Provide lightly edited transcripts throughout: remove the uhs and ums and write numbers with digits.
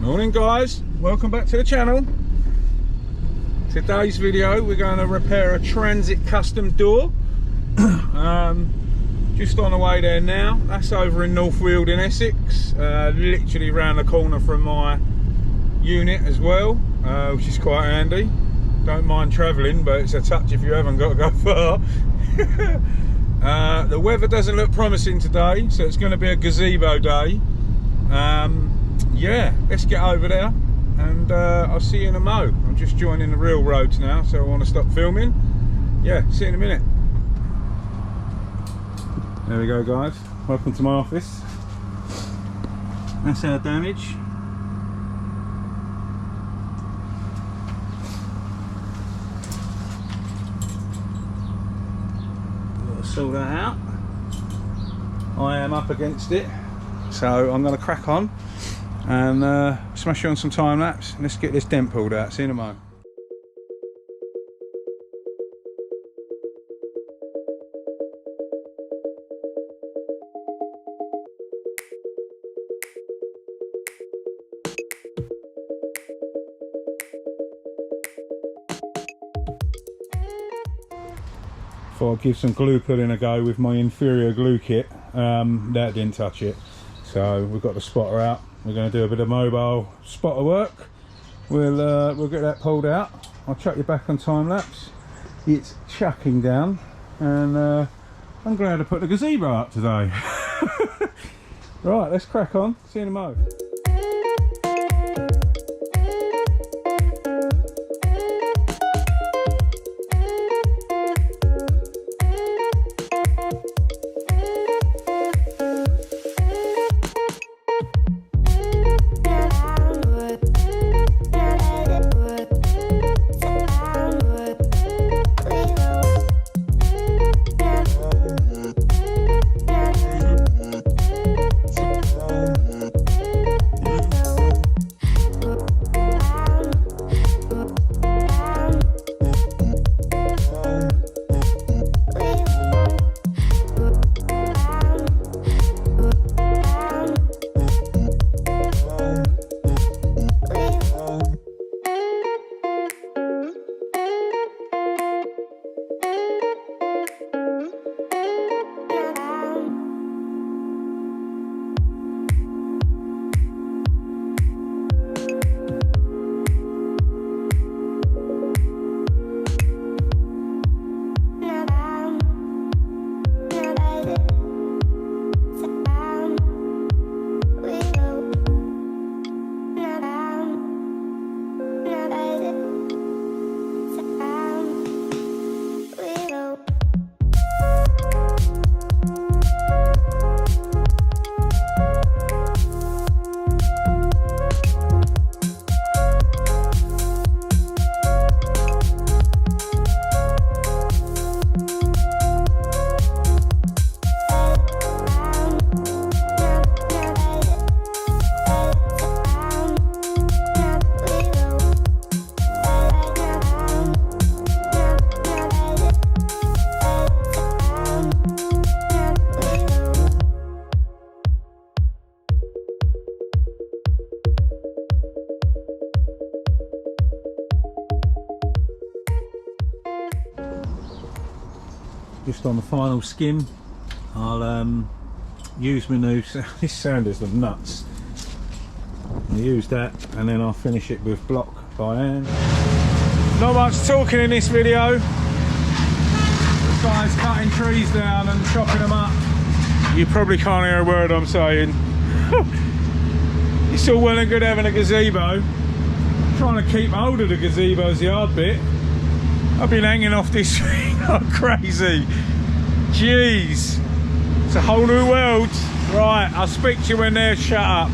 Morning guys, welcome back to the channel. Today's video we're going to repair a transit custom door. Just on the way there now. That's over in North Weald in Essex, literally round the corner from my unit as well, which is quite handy. Don't mind travelling, but it's a touch if you haven't got to go far. The weather doesn't look promising today, so it's going to be a gazebo day. Yeah, let's get over there and I'll see you in a mo. I'm just joining the real roads now, so I want to stop filming. Yeah, see you in a minute. There we go guys, welcome to my office. That's our damage. Gotta sort that out. I am up against it, so I'm going to crack on and smash you on some time lapse. Let's get this dent pulled out. See you in a moment. Thought I'd give some glue pulling a go with my inferior glue kit. That didn't touch it, so we've got the spotter out. We're going to do a bit of mobile spotter work. We'll get that pulled out. I'll chuck you back on time lapse. It's chucking down, and I'm glad to put the gazebo up today. Right, let's crack on. See you in a mo. Just on the final skim, I'll use my new, this sanders the nuts. I'll use that and then I'll finish it with block by hand. Not much talking in this video. This guy's cutting trees down and chopping them up. You probably can't hear a word I'm saying. It's all well and good having a gazebo. I'm trying to keep hold of the gazebo's the hard bit. I've been hanging off this thing like crazy. Jeez, it's a whole new world. Right, I'll speak to you when they're shut up.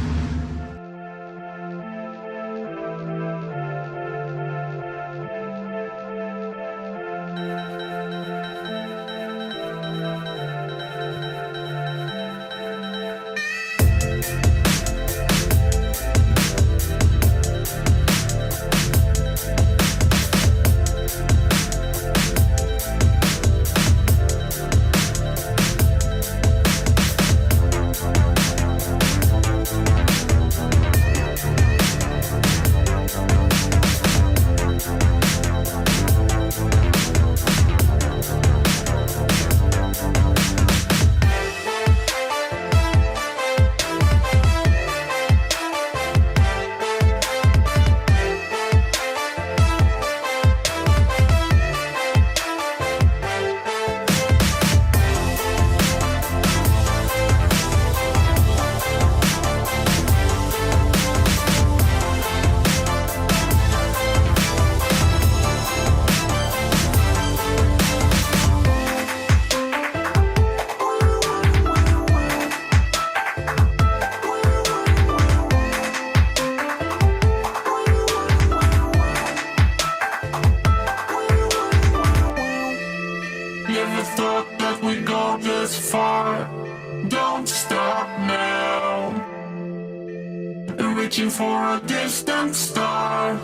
reaching for a distant star.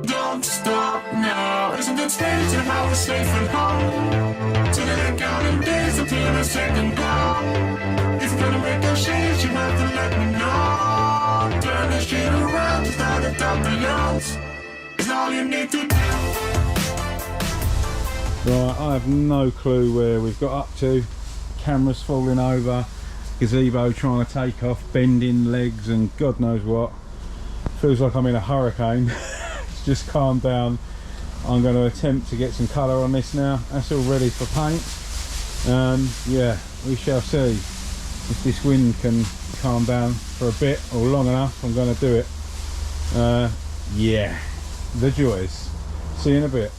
Don't stop now. Isn't it strange to how we're safe at home? So that I counting days until a second go. If you're gonna make a change, you have to let me know. Turn the shit around to start at top beyond. It's all you need to do. Right, I have no clue where we've got up to. Camera's falling over, gazebo trying to take off, bending legs and God knows what. Feels like I'm in a hurricane. It's just calmed down. I'm going to attempt to get some colour on this now. That's all ready for paint. Yeah, we shall see if this wind can calm down for a bit or long enough. I'm going to do it. Yeah, the joys. See you in a bit.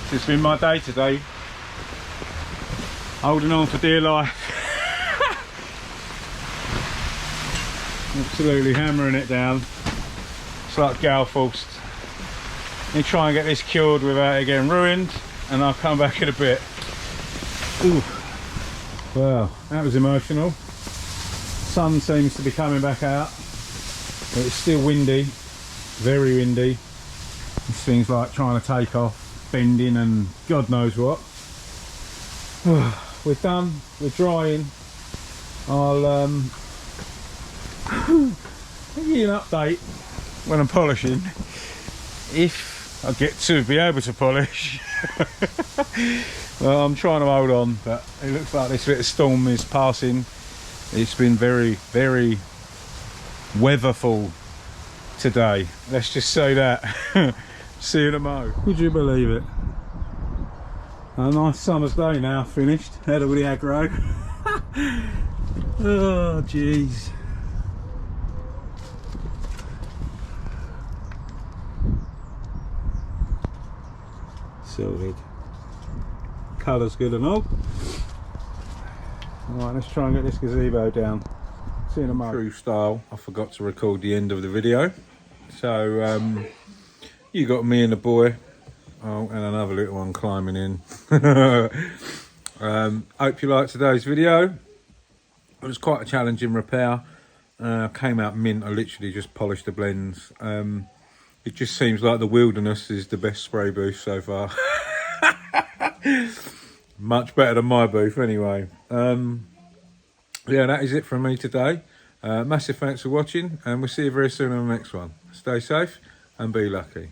It's been my day today, holding on for dear life. Absolutely hammering it down. It's like Galforced. You try and get this cured without it getting ruined, and I'll come back in a bit. Ooh. Well, that was emotional. Sun seems to be coming back out, but it's still windy, very windy. This thing's like trying to take off, bending and God knows what. We're done, we're drying. I'll give you an update when I'm polishing, if I get to be able to polish. Well, I'm trying to hold on, but it looks like this bit of storm is passing. It's been very, very weatherful today. Let's just say that. See you tomorrow. Would you believe it? A nice summer's day now, finished. Out of the aggro. Oh, jeez. Sorted. Colour's good and all. Alright, let's try and get this gazebo down. See you in a moment. True style, I forgot to record the end of the video. So, you got me and the boy. Oh, and another little one climbing in. Hope you liked today's video. It was quite a challenging repair. Came out mint. I literally just polished the blends. It just seems like the Wilderness is the best spray booth so far. Much better than my booth anyway. Yeah, that is it from me today. Massive thanks for watching, and we'll see you very soon on the next one. Stay safe and be lucky.